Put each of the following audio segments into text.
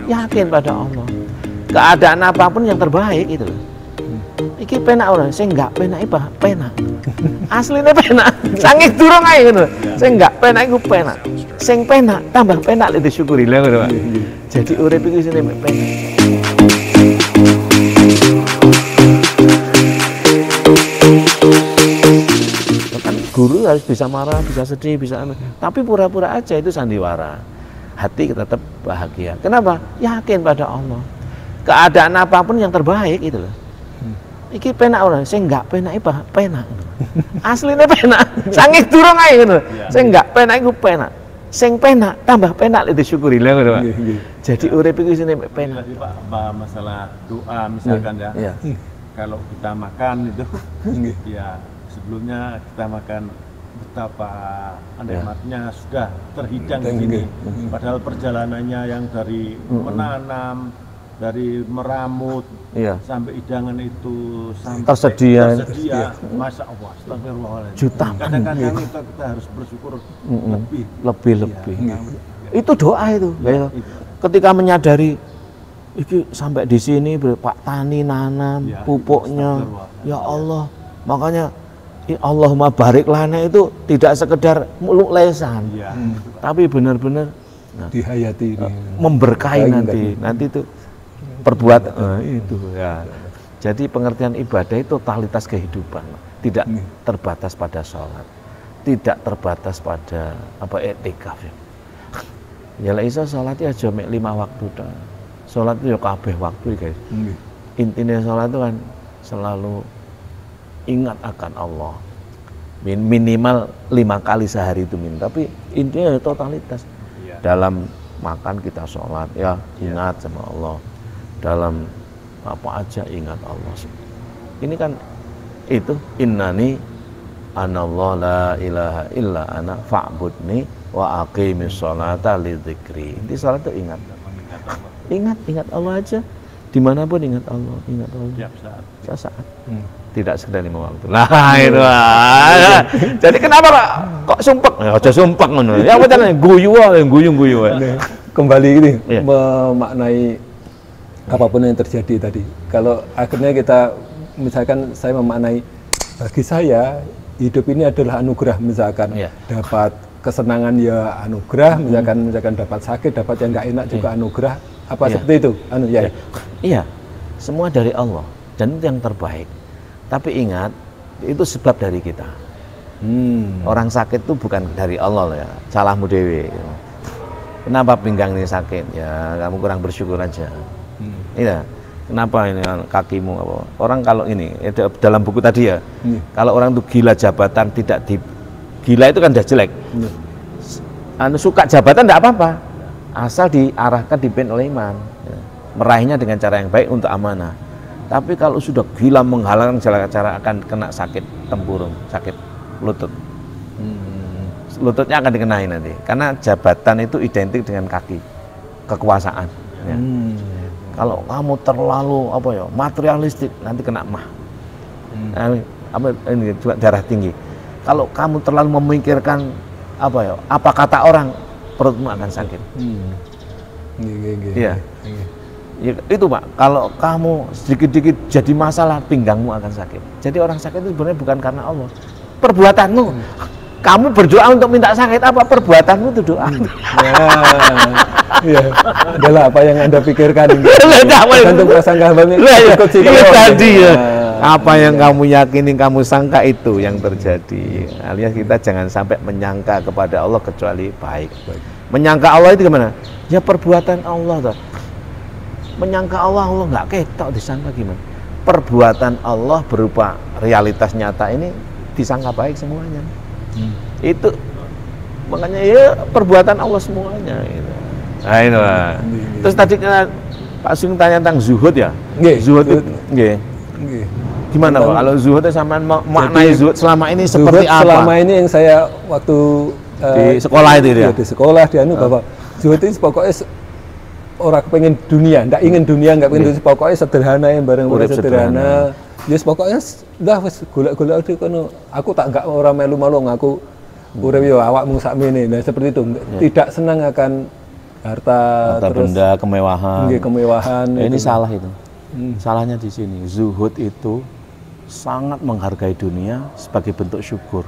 Yakin pada Allah. Keadaan apapun yang terbaik itu loh. Iki penak orang, saya enggak penak iba, penak. Aslinya penak, sanging durung ae ngono. Saya enggak penak iku penak. Sing penak tambah penak lek disyukuri lha ngono, Pak. Jadi urip iku isine penak. Kan guru harus bisa marah, bisa sedih, bisa tapi pura-pura aja itu sandiwara. Hati kita tetap bahagia. Kenapa? Yakin pada Allah. Keadaan apapun yang terbaik itu loh. Iki penak orang, saya enggak penak iba, penak. Aslinya penak, sanging durung ae ngono. Saya enggak penak iku penak. Sing penak tambah penak lek disyukuri lha ngono, Pak. Jadi urip iku isine penak. Tadi Pak masalah doa misalkan ya. Kalau kita makan itu ya sebelumnya kita makan betapa nikmatnya sudah terhidang di sini. Padahal perjalanannya yang dari menanam, dari meramut sampai hidangan itu sampai tersedia. Masya Allah, astagfirullahaladzim. Jutaan. Kadang-kadang kita harus bersyukur lebih. Itu doa itu. Ketika menyadari iki sampai di sini Pak Tani nanam pupuknya, ya Allah. Makanya Allahumma barik lana itu tidak sekedar muluk lesan, tapi benar-benar dihayati, memberkahi nanti itu perbuatan itu ya. Jadi pengertian ibadah itu totalitas kehidupan, tidak terbatas pada sholat, tidak terbatas pada etikaf ya. Ya lah iso sholat ya aja mek 5 waktu dah. Sholat itu ya kabeh waktu guys. Intinya sholat itu kan selalu ingat akan Allah. Minimal 5 kali sehari itu tapi intinya totalitas. Dalam makan kita sholat ya ingat sama Allah. Dalam apa aja ingat Allah. Ini kan itu innani anallahu la ilaha illa ana fa'budni wa aqimis sholata lidzikri. Inti sholat itu ingat Allah aja. Dimanapun ingat Allah. Saat. Tidak sekedar 5 waktu. Nah itu. Jadi kenapa kok sumpek? Ya aja sumpek ngono. Ya apa caranya guyu-guyu. Kembali ini memaknai apapun yang terjadi tadi. Kalau akhirnya kita misalkan saya memaknai bagi saya hidup ini adalah anugerah misalkan dapat kesenangan ya anugerah, misalkan dapat sakit, dapat yang enggak enak juga anugerah. Apa seperti itu? Iya. Semua dari Allah dan itu yang terbaik. Tapi ingat, itu sebab dari kita. Orang sakit itu bukan dari Allah ya, salahmu dewe. Kenapa pinggang ini sakit? Ya kamu kurang bersyukur aja. Iya. Kenapa ini kakimu apa? Orang kalau ini dalam buku tadi ya, kalau orang itu gila jabatan gila itu kan udah jelek. Suka jabatan tidak apa-apa, asal diarahkan dipimpin oleh iman. Meraihnya dengan cara yang baik untuk amanah. Tapi kalau sudah gila menghalang cara akan kena sakit tempurung, sakit lutut. Lututnya akan dikenai nanti. Karena jabatan itu identik dengan kaki, kekuasaan. Ya. Kalau kamu terlalu materialistik, nanti kena mah. Ini juga darah tinggi. Kalau kamu terlalu memikirkan apa kata orang, perutmu akan sakit. Iya. Ya, itu Pak, kalau kamu sedikit-sedikit jadi masalah, pinggangmu akan sakit. Jadi orang sakit itu sebenarnya bukan karena Allah. Perbuatanmu. Kamu berdoa untuk minta sakit, apa perbuatanmu itu doa. Ya, adalah apa yang Anda pikirkan. Untuk prasangka tadi ya. Apa yang kamu yakini, kamu sangka itu yang terjadi. Alias kita jangan sampai menyangka kepada Allah kecuali baik. Menyangka Allah itu gimana? Ya perbuatan Allah toh. Menyangka Allah nggak ketok, disangka gimana? Perbuatan Allah berupa realitas nyata ini disangka baik semuanya. Itu makanya ya perbuatan Allah semuanya. Gitu. Nah itu. Terus tadi Pak Sung tanya tentang zuhud ya. Zuhud itu, gimana Pak? Kalau zuhud sama maknai zuhud selama ini seperti apa? Selama ini yang saya waktu di sekolah itu ya. Di sekolah bahwa zuhud itu pokoknya orang kepengen dunia, ndak ingin dunia, nggak pengen dunia, pokoknya sederhana yang bareng-bareng sederhana. Yes, pokoknya dah wis golek-golek kono. Aku tak enggak ora melu-melu ngaku urip yo awakmu sakmene. Nah, seperti itu. Tidak senang akan harta terus benda, kemewahan. Kemewahan. Ini salah itu. Salahnya di sini. Zuhud itu sangat menghargai dunia sebagai bentuk syukur.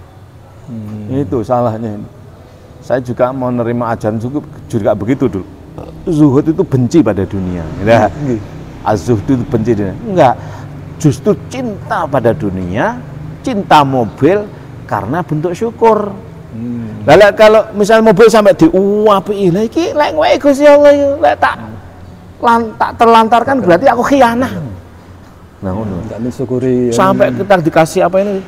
Itu salahnya. Saya juga mau nerima ajaran juga begitu dulu. Zuhud itu benci pada dunia. Nah, az-zuhud itu benci dunia. Enggak. Justru cinta pada dunia, cinta mobil karena bentuk syukur. Lalu kalau misal mobil sampai diuapi, lah iki lek wae Gusti Allah yo, lek tak terlantarkan berarti aku khianat. Nah ngono. Tak mensyukuri. Sampai kita dikasih apa ini?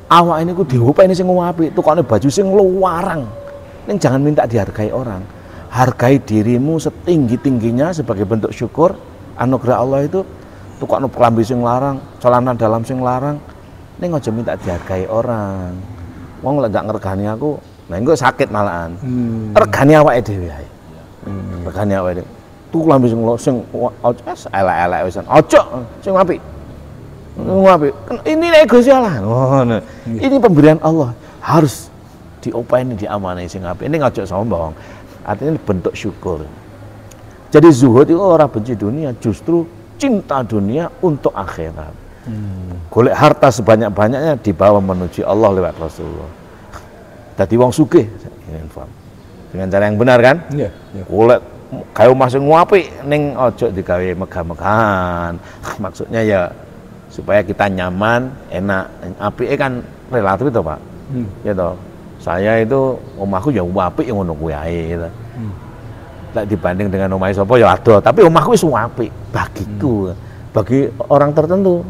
Awak ini ku diupaini sing nguapi, tukane baju sing luarang. Ning jangan minta dihargai orang. Hargai dirimu setinggi-tingginya sebagai bentuk syukur anugerah Allah itu. Tukane klambi sing larang, celana dalam sing larang. Ning aja minta dihargai orang. Wong lek gak ngergani aku, nah engko sakit malahan. Regani awake dhewe ae. Regani awake dhewe. Tuku lambe sing elek-elek wis. Ojo sing apik. Apik. Ini nek Gusti Allah. Ngono. Ini pemberian Allah. Harus diopeni, diamani sing apik. Ini ojo sombong. Artinya bentuk syukur. Jadi zuhud itu orang benci dunia, justru cinta dunia untuk akhirat. Golek harta sebanyak-banyaknya dibawa menuju Allah lewat Rasulullah. Dadi wong sugih dengan cara yang benar kan? Iya. Golek gawe masih nguapi ning ojo digawe megah-megahan. Maksudnya ya supaya kita nyaman, enak. Apike kan relatif itu, Pak. Ya toh. Saya itu omahku ya apik ngono kuwi ae gitu. Lek dibanding dengan omahe sapa ya ado, tapi omahku wis apik bagiku. Bagi orang tertentu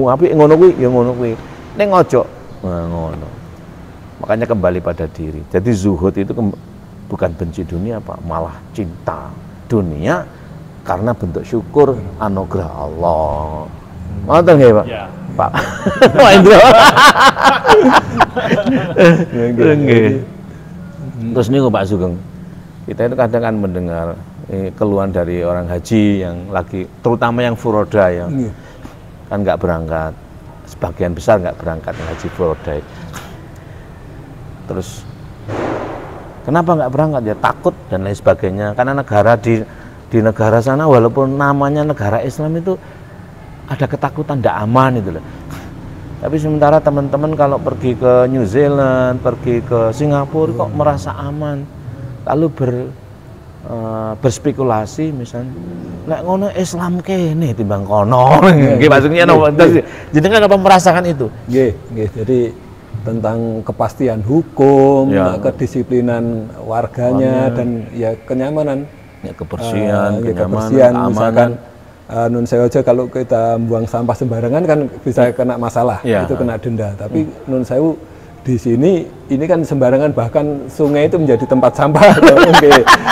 apik ngono kuwi ya ngono kuwi. Ning ojo ngono. Makanya kembali pada diri. Jadi zuhud itu bukan benci dunia, Pak, malah cinta dunia karena bentuk syukur anugerah Allah. Ngoten nggih, Pak? Ya. Pak. Pak Indro. Nggih. Terus niku Pak Sugeng. Kita itu kadang kan mendengar keluhan dari orang haji yang lagi, terutama yang furoda ya. Kan nggak berangkat, sebagian besar nggak berangkat haji furoda. Terus kenapa nggak berangkat? Ya takut dan lain sebagainya. Karena negara di negara sana walaupun namanya negara Islam itu ada ketakutan, tidak aman itu loh. Tapi sementara teman-teman kalau pergi ke New Zealand, pergi ke Singapura kok merasa aman. Lalu berspekulasi misalnya, nek ngono Islam kene timbang kono. Nggih maksudnya no. Jadi kan apa merasakan itu? Nggih. Jadi tentang kepastian hukum, ya, kedisiplinan warganya dan ya kenyamanan, ya kebersihan, kenyamanan, misalkan nun sewu aja kalau kita buang sampah sembarangan kan bisa kena masalah, ya, itu kena denda. Tapi nun sewu di sini ini kan sembarangan, bahkan sungai itu menjadi tempat sampah.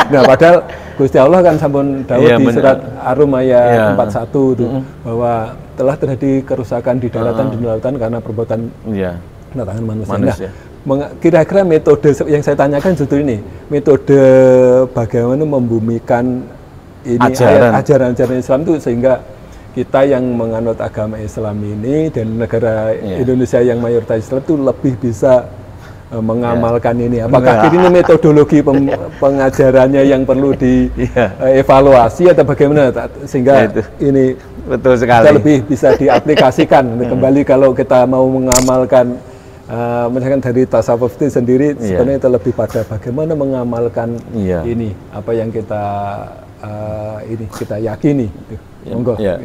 Nah padahal Gusti Allah kan sampun dawuh di surat Ar-Rum ayat 41 itu bahwa telah terjadi kerusakan di daratan dan di lautan karena perbuatan tangan manusia. Nah, kira-kira metode yang saya tanyakan justru ini, metode bagaimana membumikan ini ajaran-ajaran Islam itu sehingga kita yang menganut agama Islam ini dan negara Indonesia yang mayoritas Islam itu lebih bisa mengamalkan ini. Apakah ini metodologi pengajarannya yang perlu dievaluasi atau bagaimana sehingga ini betul sekali kita lebih bisa diaplikasikan kembali kalau kita mau mengamalkan misalkan dari tasawuf itu sendiri sebenarnya itu lebih pada bagaimana mengamalkan ini apa yang kita kita yakini.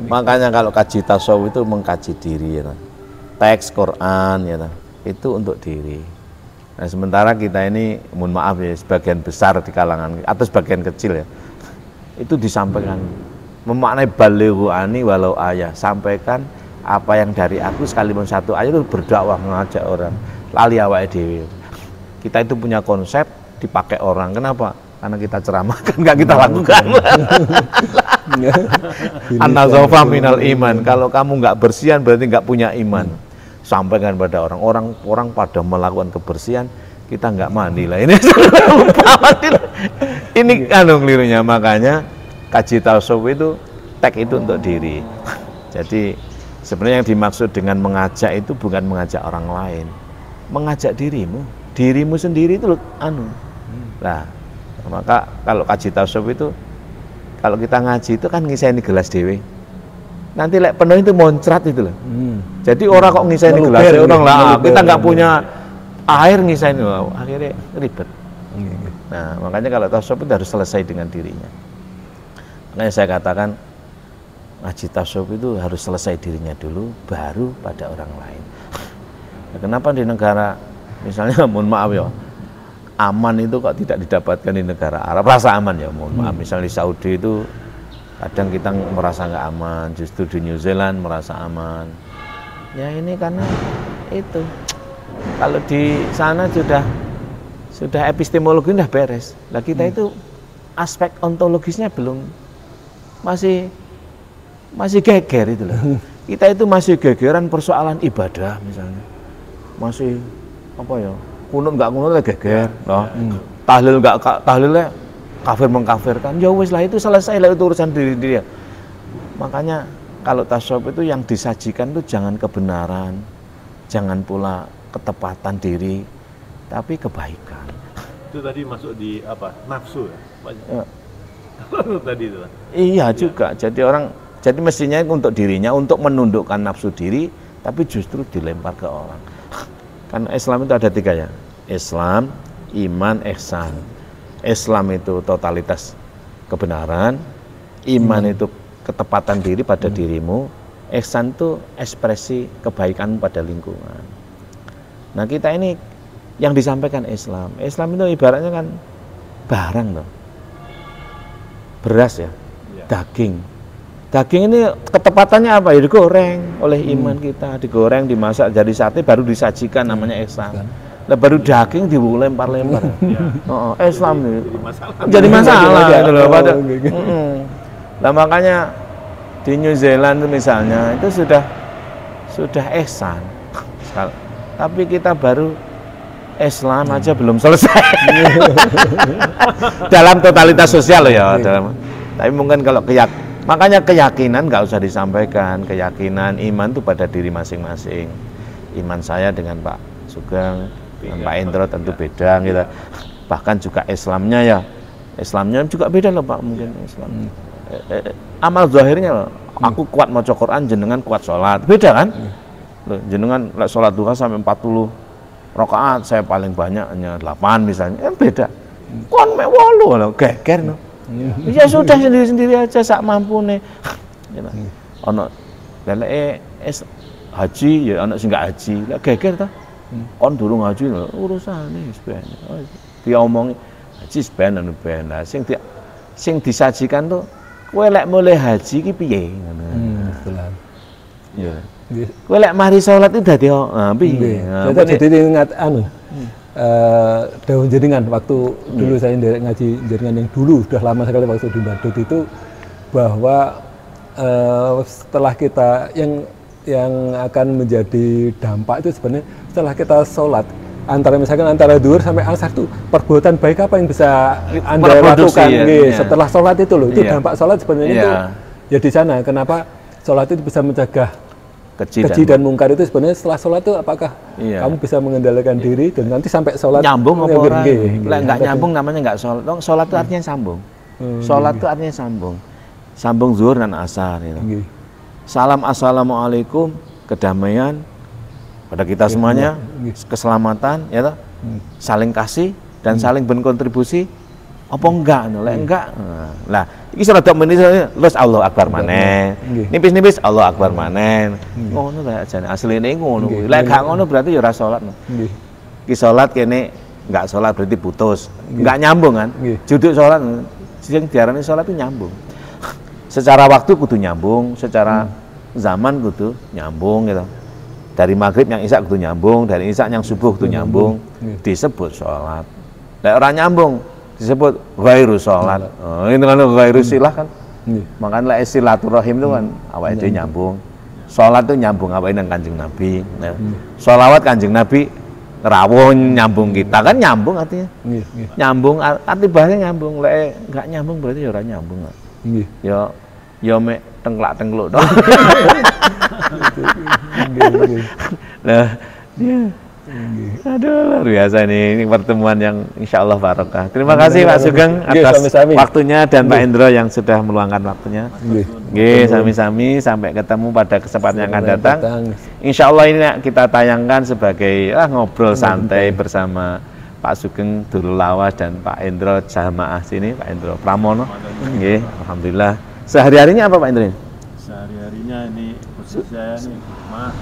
Makanya kalau kaji tasawuf itu mengkaji diri ya, teks Quran ya, itu untuk diri. Nah sementara kita ini, mohon maaf ya, sebagian besar di kalangan atau sebagian kecil ya, itu disampaikan memaknai balighu ani walau ayah, sampaikan apa yang dari aku sekalipun satu ayat itu berdakwah mengajak orang. Lali awake dhewe. Kita itu punya konsep dipakai orang. Kenapa? Karena kita ceramahkan, nggak kita lakukan. An-nazafa minal iman. Kalau kamu nggak bersihan berarti nggak punya iman. Sampaikan pada orang pada melakukan kebersihan, kita nggak mandi lah. Ini ini kelirunya. Makanya kaji tasawuf itu tag itu untuk diri. Jadi sebenarnya yang dimaksud dengan mengajak itu bukan mengajak orang lain, mengajak dirimu sendiri itu loh, Nah, Maka kalau kaji tasawuf itu, kalau kita ngaji itu kan ngiseni gelas dewe. Nanti lek penuh itu moncrat itu loh. Jadi orang kok ngiseni gelas dewe, orang lah kita nggak punya air ngiseni, akhirnya ribet. Nah, makanya kalau tasawuf itu harus selesai dengan dirinya. Makanya saya katakan ngaji tasawuf itu harus selesai dirinya dulu, baru pada orang lain. Nah, kenapa di negara, misalnya mohon maaf ya, aman itu kok tidak didapatkan di negara Arab? Rasa aman ya, mohon maaf. Misalnya di Saudi itu kadang kita merasa nggak aman, justru di New Zealand merasa aman. Ya ini karena itu, kalau di sana sudah epistemologi udah beres. Nah kita itu aspek ontologisnya belum, masih geger itu loh. Kita itu masih gegeran persoalan ibadah misalnya, masih apa ya, kunut nggak kunut geger, no. Tahlil nggak tahlilnya kafir mengkafirkan. Ya wis lah, itu selesai lah, itu urusan diri dia. Makanya kalau tasawuf itu yang disajikan itu jangan kebenaran, jangan pula ketepatan diri, tapi kebaikan. Itu tadi masuk di apa? Nafsu ya? Ya. Tadi itu. Iya juga. Jadi mestinya untuk dirinya, untuk menundukkan nafsu diri, tapi justru dilempar ke orang. Karena Islam itu ada 3 ya. Islam, iman, ihsan. Islam itu totalitas kebenaran, iman itu ketepatan diri pada dirimu, ihsan itu ekspresi kebaikan pada lingkungan. Nah kita ini yang disampaikan Islam itu ibaratnya kan barang loh, beras ya, daging ini ketepatannya apa ya, digoreng oleh iman kita, digoreng, dimasak jadi sate, baru disajikan, namanya ihsan. Nah baru daging dilempar-lempar. Islam nih jadi masalah gitu loh. Nah makanya di New Zealand misalnya itu sudah ihsan, tapi kita baru Islam aja belum selesai. Dalam totalitas sosial loh ya. Tapi mungkin kalau makanya keyakinan nggak usah disampaikan. Keyakinan, iman itu pada diri masing-masing. Iman saya dengan Pak Sugeng, dengan Pak Indro tentu beda gitu. Bahkan juga Islamnya juga beda loh Pak, mungkin Islam. Amal zahirnya loh. Aku kuat maca Quran, jenengan kuat sholat, beda kan? Loh, jenengan sholat duha sampai 40 rakaat, saya paling banyak hanya 8 misalnya, kan beda. Kon mek 8 lho, geger no. Ya sudah, sendiri-sendiri aja sak mampune. Ono leleke haji ya ono sing gak haji, lek geger ta. Kon durung haji lho, urusane wis ben. Dia omongi haji ben anu ben. Nah, sing disajikan tuh kowe lek mulai haji ki piye ngono. Ya. Kowe lek mari salat itu dadi piye? Jadi ingat dawuh jenengan waktu dulu saya nderek ngaji jenengan yang dulu sudah lama sekali waktu di Badut itu, bahwa setelah kita yang akan menjadi dampak itu sebenarnya setelah kita sholat, misalkan antara duhur sampai asar itu perbuatan baik apa yang bisa Anda lakukan setelah sholat itu loh. Itu dampak sholat sebenarnya itu ya di sana. Kenapa sholat itu bisa mencegah keji dan mungkar itu sebenarnya setelah sholat itu apakah kamu bisa mengendalikan diri dan nanti sampai sholat nyambung apa orang? Lah nggak nyambung namanya nggak sholat. Sholat itu artinya sambung. Sholat itu artinya sambung. Sambung zuhur dan asar gitu. Salam assalamualaikum, kedamaian pada kita semuanya, keselamatan ya toh. Saling kasih dan saling berkontribusi. Apa enggak? Enggak. Lah, iki rada menit terus Allahu Akbar maneh. Nipis-nipis Allahu Akbar maneh. Ngono ta jane asline ngono kuwi. Lek gak ngono berarti ya ora salat. Nggih. Ki salat kene enggak salat berarti putus. Enggak nyambung kan? Juduk salat sing diarani salat itu nyambung. Secara waktu kudu nyambung, secara zaman kudu nyambung gitu. Dari maghrib yang isya kudu nyambung, dari isya yang subuh kudu nyambung. Disebut salat. Lek ora nyambung disebut ghairu sholat. Ini kan ghairu silah kan. Makanya lah silaturahim itu kan awake dhewe nyambung. Sholat itu nyambung awake nang Kanjeng Nabi. Sholawat Kanjeng Nabi rawuh nyambung kita kan, nyambung artinya. Nyambung arti bahasa nyambung. Lek enggak nyambung berarti ya ora nyambung. Ya mek tengklak-tengkluk tok. Nah, Aduh, luar biasa ini pertemuan yang insya Allah barokah. Terima kasih Pak Sugeng atas waktunya dan Pak Endro yang sudah meluangkan waktunya. Sami-sami sampai ketemu pada kesempatan yang akan datang. Insya Allah ini kita tayangkan sebagai ngobrol santai bersama Pak Sugeng Durul Lawas dan Pak Endro Jamaah sini, Pak Endro Pramono. Alhamdulillah. Sehari-harinya apa Pak Endro? Sehari-harinya ini posisi saya nih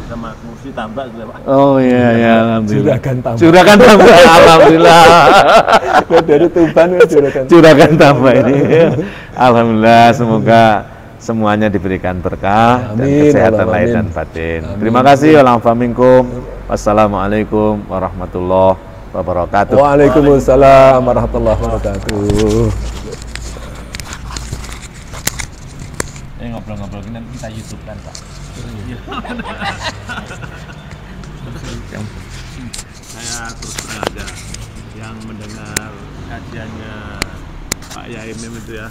sama kursi tambak gitu Pak. Oh iya, alhamdulillah. Juragan tambak. Alhamdulillah. Dari Tuban Juragan tambak ini. Alhamdulillah, semoga semuanya diberikan berkah dan kesehatan lahir dan batin. Terima kasih. Wassalamualaikum warahmatullahi wabarakatuh. Waalaikumsalam warahmatullahi wabarakatuh. Ngobrol-ngobrol ini nanti kita YouTube kan Pak. Saya terus terang aja yang mendengar kajiannya Pak Yai Mem itu ya,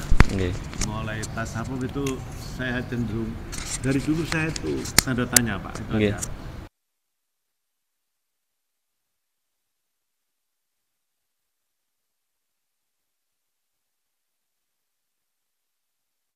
mulai tasawuf itu saya cenderung dari dulu saya itu tanda tanya Pak. Itu aja.